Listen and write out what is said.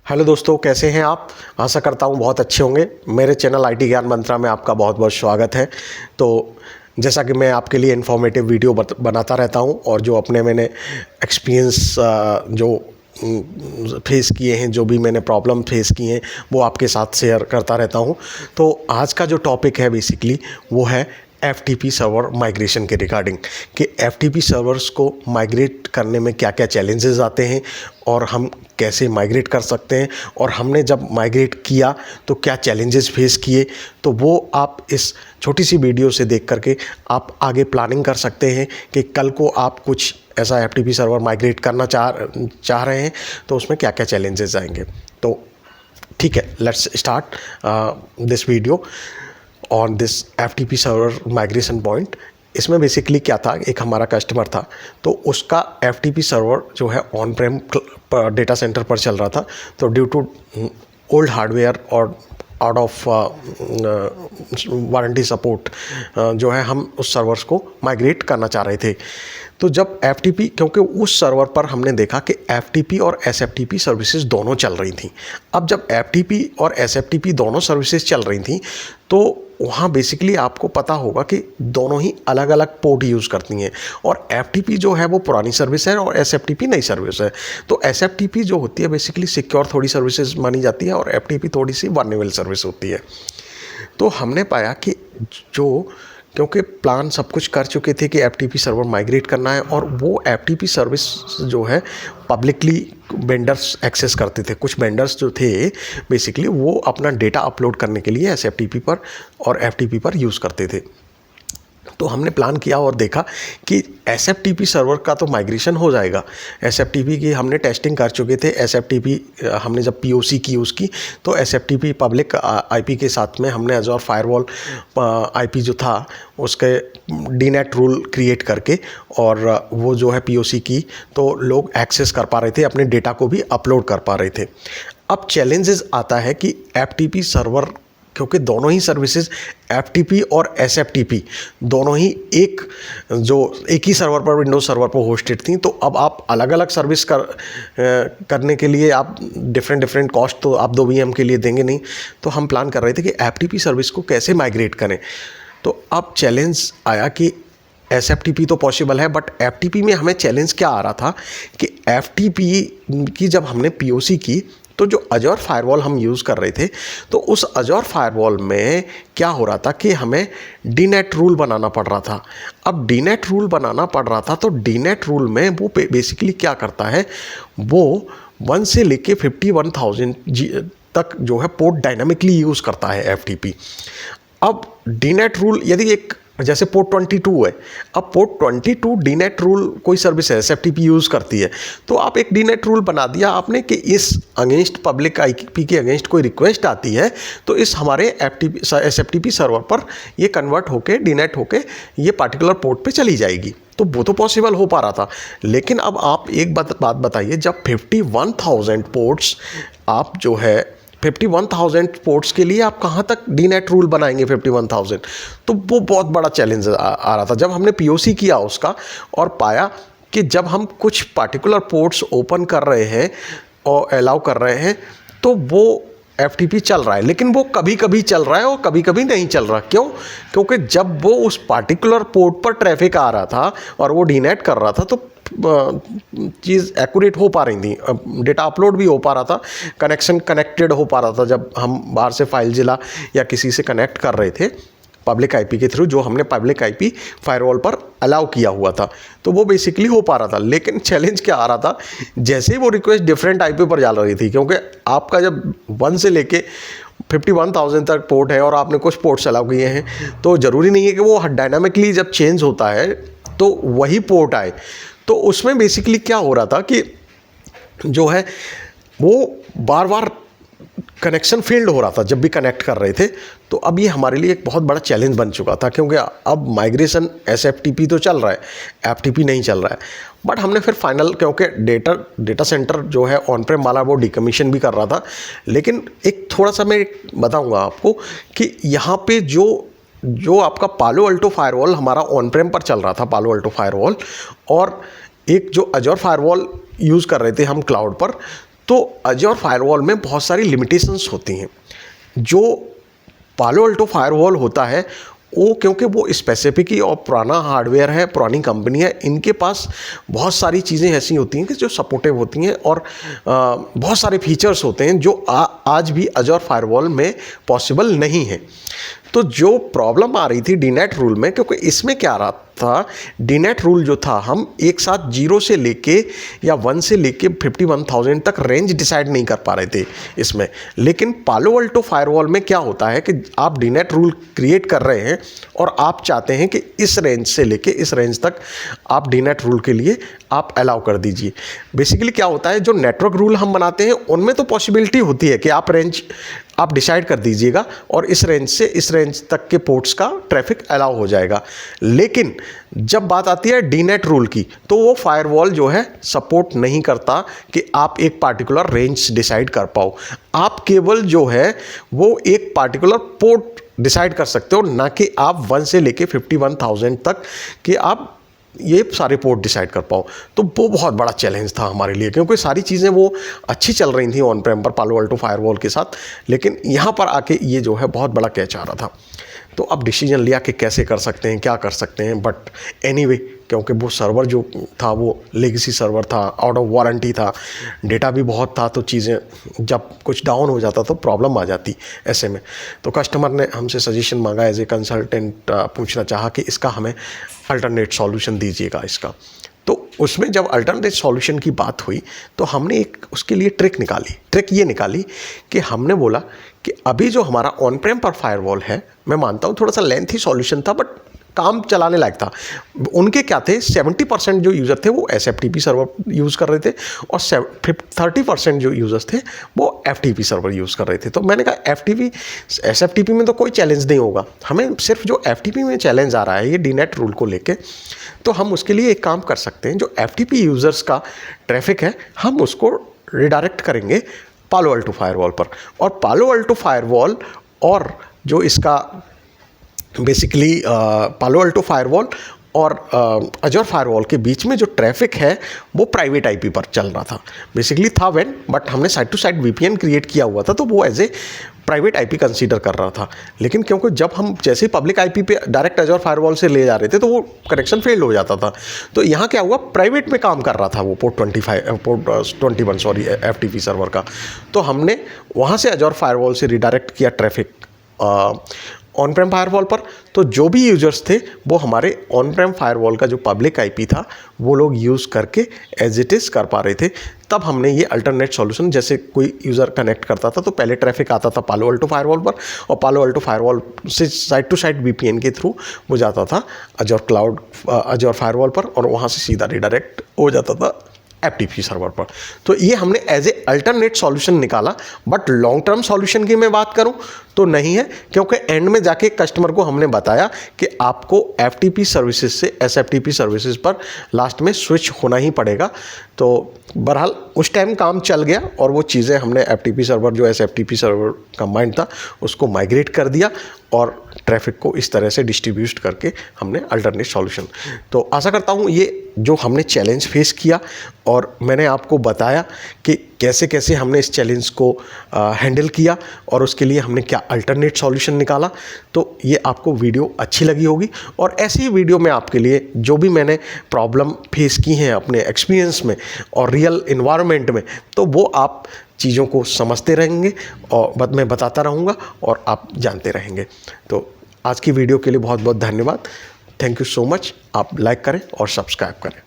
Hello दोस्तों, कैसे हैं आप। आशा करता हूँ बहुत अच्छे होंगे। मेरे चैनल आईटी ज्ञान मंत्रा में आपका बहुत बहुत स्वागत है। तो जैसा कि मैं आपके लिए इन्फॉर्मेटिव वीडियो बनाता रहता हूँ और जो मैंने एक्सपीरियंस जो फेस किए हैं, जो भी मैंने प्रॉब्लम फेस की हैं, वो आपके साथ शेयर करता रहता हूँ। तो आज का जो टॉपिक है बेसिकली वो है FTP सर्वर माइग्रेशन के रिगार्डिंग कि FTP सर्वर्स को माइग्रेट करने में क्या क्या चैलेंजेस आते हैं और हम कैसे माइग्रेट कर सकते हैं, और हमने जब माइग्रेट किया तो क्या चैलेंजेस फेस किए। तो वो आप इस छोटी सी वीडियो से देख करके आप आगे प्लानिंग कर सकते हैं कि कल को आप कुछ ऐसा FTP सर्वर माइग्रेट करना चाह रहे हैं तो उसमें क्या क्या चैलेंजेस आएंगे। तो ठीक है, let's start this video on this FTP server migration point. इसमें बेसिकली क्या था, एक हमारा कस्टमर था तो उसका FTP सर्वर जो है ऑन प्रेम डेटा सेंटर पर चल रहा था। तो ड्यू टू ओल्ड हार्डवेयर और आउट ऑफ वारंटी सपोर्ट जो है हम उस सर्वर्स को माइग्रेट करना चाह रहे थे। तो जब FTP, क्योंकि उस सर्वर पर हमने देखा कि FTP और SFTP सर्विसेज दोनों चल रही थी। अब जब FTP और SFTP दोनों सर्विसेज चल रही थी तो वहाँ बेसिकली आपको पता होगा कि दोनों ही अलग अलग पोर्ट यूज़ करती हैं, और FTP जो है वो पुरानी सर्विस है और SFTP नई सर्विस है। तो SFTP जो होती है बेसिकली सिक्योर थोड़ी सर्विसेज मानी जाती है और FTP थोड़ी सी वल्नरेबल सर्विस होती है। तो हमने पाया कि क्योंकि प्लान सब कुछ कर चुके थे कि FTP सर्वर माइग्रेट करना है, और वो FTP सर्विस जो है पब्लिकली वेंडर्स एक्सेस करते थे। कुछ वेंडर्स जो थे बेसिकली वो अपना डेटा अपलोड करने के लिए SFTP पर और FTP पर यूज़ करते थे। तो हमने प्लान किया और देखा कि SFTP सर्वर का तो माइग्रेशन हो जाएगा। SFTP की हमने टेस्टिंग कर चुके थे। SFTP हमने जब POC की उसकी, तो SFTP पब्लिक IP के साथ में हमने एज़ोर फायरवॉल IP जो था उसके DNET रूल क्रिएट करके और वो जो है POC की, तो लोग एक्सेस कर पा रहे थे, अपने डेटा को भी अपलोड कर पा रहे थे। अब चैलेंजेस आता है कि FTP सर्वर, क्योंकि दोनों ही सर्विसेज FTP और SFTP दोनों ही एक ही सर्वर पर, विंडोज सर्वर पर होस्टेड थी। तो अब आप अलग अलग सर्विस करने के लिए आप डिफरेंट कॉस्ट तो आप 2 VM के लिए देंगे नहीं। तो हम प्लान कर रहे थे कि FTP सर्विस को कैसे माइग्रेट करें। तो अब चैलेंज आया कि SFTP तो पॉसिबल है, बट FTP में हमें चैलेंज क्या आ रहा था कि FTP की जब हमने POC की तो जो अजोर फायरवॉल हम यूज़ कर रहे थे, तो उस अजोर फायरवॉल में क्या हो रहा था कि हमें DNET रूल बनाना पड़ रहा था। अब DNET रूल बनाना पड़ रहा था तो DNET रूल में वो बेसिकली क्या करता है, वो 1 से लेके 51,000 तक जो है पोर्ट डायनामिकली यूज़ करता है FTP। अब DNET रूल यदि एक जैसे पोर्ट 22 है, अब पोर्ट 22 DNET रूल कोई सर्विस है SFTP यूज़ करती है, तो आप एक DNET रूल बना दिया आपने कि इस अगेंस्ट पब्लिक IP के अगेंस्ट कोई रिक्वेस्ट आती है तो इस हमारे SFTP सर्वर पर ये कन्वर्ट होके DNET होके ये पार्टिकुलर पोर्ट पे चली जाएगी। तो वो तो पॉसिबल हो पा रहा था। लेकिन अब आप एक बात बताइए, जब 51,000 पोर्ट्स आप जो है 51,000 पोर्ट्स के लिए आप कहाँ तक DNET रूल बनाएंगे 51,000, तो वो बहुत बड़ा चैलेंज आ रहा था। जब हमने POC किया उसका और पाया कि जब हम कुछ पार्टिकुलर पोर्ट्स ओपन कर रहे हैं और अलाउ कर रहे हैं तो वो FTP चल रहा है, लेकिन वो कभी कभी चल रहा है और कभी कभी नहीं चल रहा। क्यों? क्योंकि जब वो उस पार्टिकुलर पोर्ट पर ट्रैफिक आ रहा था और वो DNET कर रहा था तो चीज़ एक्यूरेट हो पा रही थी, डेटा अपलोड भी हो पा रहा था, कनेक्शन कनेक्टेड हो पा रहा था। जब हम बाहर से फाइल जिला या किसी से कनेक्ट कर रहे थे पब्लिक IP के थ्रू, जो हमने पब्लिक IP फायरवॉल पर अलाउ किया हुआ था, तो वो बेसिकली हो पा रहा था। लेकिन चैलेंज क्या आ रहा था, जैसे ही वो रिक्वेस्ट डिफरेंट IP पर जा रही थी, क्योंकि आपका जब 1 से लेके 51,000 तक पोर्ट है और आपने कुछ पोर्ट्स अलाउ किए हैं, तो ज़रूरी नहीं है कि वो डायनामिकली जब चेंज होता है तो वही पोर्ट आए। तो उसमें बेसिकली क्या हो रहा था कि जो है वो बार बार कनेक्शन फेल्ड हो रहा था जब भी कनेक्ट कर रहे थे। तो अब ये हमारे लिए एक बहुत बड़ा चैलेंज बन चुका था, क्योंकि अब माइग्रेशन SFTP तो चल रहा है, FTP नहीं चल रहा है। बट हमने फिर फाइनल, क्योंकि डेटा सेंटर जो है ऑन प्रेम वाला वो डिकमीशन भी कर रहा था। लेकिन एक थोड़ा सा मैं बताऊंगा आपको कि यहाँ पे जो आपका पालो अल्टो फायरवॉल हमारा ऑन प्रेम पर चल रहा था, पालो अल्टो फायरवॉल, और एक जो अजोर फायरवॉल यूज़ कर रहे थे हम क्लाउड पर, तो अज़्योर फायरवॉल में बहुत सारी लिमिटेशंस होती हैं। जो पालो अल्टो फायरवॉल होता है वो, क्योंकि वो स्पेसिफिक ही और पुराना हार्डवेयर है, पुरानी कंपनी है, इनके पास बहुत सारी चीज़ें ऐसी होती हैं कि जो सपोर्टिव होती हैं और बहुत सारे फीचर्स होते हैं जो आज भी अज़्योर फायरवॉल में पॉसिबल नहीं है। तो जो प्रॉब्लम आ रही थी डीनेट रूल में, क्योंकि इसमें क्या रहा था, डीनेट रूल जो था हम एक साथ 0 से लेके या 1 से लेके 51,000 तक रेंज डिसाइड नहीं कर पा रहे थे इसमें। लेकिन पालो अल्टो फायरवॉल में क्या होता है कि आप डीनेट रूल क्रिएट कर रहे हैं और आप चाहते हैं कि इस रेंज से लेके इस रेंज तक आप डीनेट रूल के लिए आप अलाउ कर दीजिए। बेसिकली क्या होता है, जो नेटवर्क रूल हम बनाते हैं उनमें तो पॉसिबिलिटी होती है कि आप रेंज आप डिसाइड कर दीजिएगा और इस रेंज से इस रेंज तक के पोर्ट्स का ट्रैफिक अलाउ हो जाएगा। लेकिन जब बात आती है डीनेट रूल की, तो वो फायरवॉल जो है सपोर्ट नहीं करता कि आप एक पार्टिकुलर रेंज डिसाइड कर पाओ। आप केवल जो है वो एक पार्टिकुलर पोर्ट डिसाइड कर सकते हो, ना कि आप 1 से लेके 51,000 तक कि आप ये सारे पोर्ट डिसाइड कर पाओ। तो वो बहुत बड़ा चैलेंज था हमारे लिए, क्योंकि सारी चीज़ें वो अच्छी चल रही थी ऑन प्रेम पर पालो अल्टो फायरवॉल के साथ, लेकिन यहाँ पर आके ये जो है बहुत बड़ा कैच आ रहा था। तो अब डिसीजन लिया कि कैसे कर सकते हैं, क्या कर सकते हैं। बट एनीवे, क्योंकि वो सर्वर जो था वो लेगेसी सर्वर था, आउट ऑफ वारंटी था, डेटा भी बहुत था, तो चीज़ें जब कुछ डाउन हो जाता तो प्रॉब्लम आ जाती ऐसे में। तो कस्टमर ने हमसे सजेशन मांगा, एज ए कंसल्टेंट पूछना चाहा कि इसका हमें अल्टरनेट सॉल्यूशन दीजिएगा इसका। तो उसमें जब अल्टरनेट सॉल्यूशन की बात हुई तो हमने एक उसके लिए ट्रिक ये निकाली कि हमने बोला कि अभी जो हमारा ऑन प्रेम पर फायरवॉल है, मैं मानता हूँ थोड़ा सा लेंथी सॉल्यूशन था बट काम चलाने लायक था। उनके क्या थे, 70% जो यूज़र थे वो SFTP सर्वर यूज़ कर रहे थे और 30% जो यूज़र्स थे वो FTP सर्वर यूज़ कर रहे थे। तो मैंने कहा SFTP में तो कोई चैलेंज नहीं होगा, हमें सिर्फ जो FTP में चैलेंज आ रहा है ये डीनेट रूल को लेके, तो हम उसके लिए एक काम कर सकते हैं। जो FTP यूज़र्स का ट्रैफिक है हम उसको रिडायरेक्ट करेंगे पालो अल्टो फायरवॉल पर, और पालो अल्टो फायरवॉल और जो इसका बेसिकली पालो अल्टो फायरवॉल और अज़्योर फायरवॉल के बीच में जो ट्रैफिक है वो प्राइवेट IP पर चल रहा था। बेसिकली था वेन, बट हमने side to side VPN create किया हुआ था, तो वो as a private IP consider कर रहा था। लेकिन क्योंकि जब हम जैसे ही पब्लिक IP पे डायरेक्ट अज़्योर फायरवॉल से ले जा रहे थे तो वो कनेक्शन फेल हो जाता था। तो यहाँ क्या हुआ, प्राइवेट में काम कर रहा था वो पोर्ट 21 FTP सर्वर का। तो हमने वहाँ से अज़्योर फायरवॉल से रिडायरेक्ट किया ट्रैफिक ऑन प्रेम फायरवॉल पर। तो जो भी यूज़र्स थे वो हमारे ऑन प्रेम फायरवॉल का जो पब्लिक IP था वो लोग यूज़ करके एज इट इज़ कर पा रहे थे। तब हमने ये अल्टरनेट सॉल्यूशन, जैसे कोई यूज़र कनेक्ट करता था तो पहले ट्रैफिक आता था पालो अल्टो फायरवॉल पर, और पालो अल्टो फायरवॉल से साइड टू साइड VPN के थ्रू वो जाता था अज़्योर फायरवॉल पर, और वहाँ से सीधा रिडायरेक्ट हो जाता था FTP सर्वर पर। तो ये हमने एज ए अल्टरनेट सॉल्यूशन निकाला। बट लॉन्ग टर्म सॉल्यूशन की मैं बात करूं तो नहीं है, क्योंकि एंड में जाके कस्टमर को हमने बताया कि आपको FTP सर्विसेज से SFTP सर्विसेज पर लास्ट में स्विच होना ही पड़ेगा। तो बहरहाल उस टाइम काम चल गया और वो चीज़ें हमने FTP सर्वर जो SFTP सर्वर कंबाइंड था उसको माइग्रेट कर दिया और ट्रैफिक को इस तरह से डिस्ट्रीब्यूट करके हमने अल्टरनेट सॉल्यूशन। तो आशा करता हूँ ये जो हमने चैलेंज फेस किया और मैंने आपको बताया कि कैसे कैसे हमने इस चैलेंज को हैंडल किया और उसके लिए हमने क्या अल्टरनेट सॉल्यूशन निकाला, तो ये आपको वीडियो अच्छी लगी होगी। और ऐसी ही वीडियो में आपके लिए जो भी मैंने प्रॉब्लम फेस की हैं अपने एक्सपीरियंस में और रियल इन्वायरमेंट में, तो वो आप चीज़ों को समझते रहेंगे और मैं बताता रहूँगा और आप जानते रहेंगे। तो आज की वीडियो के लिए बहुत बहुत धन्यवाद। Thank you so much. आप लाइक करें और सब्सक्राइब करें।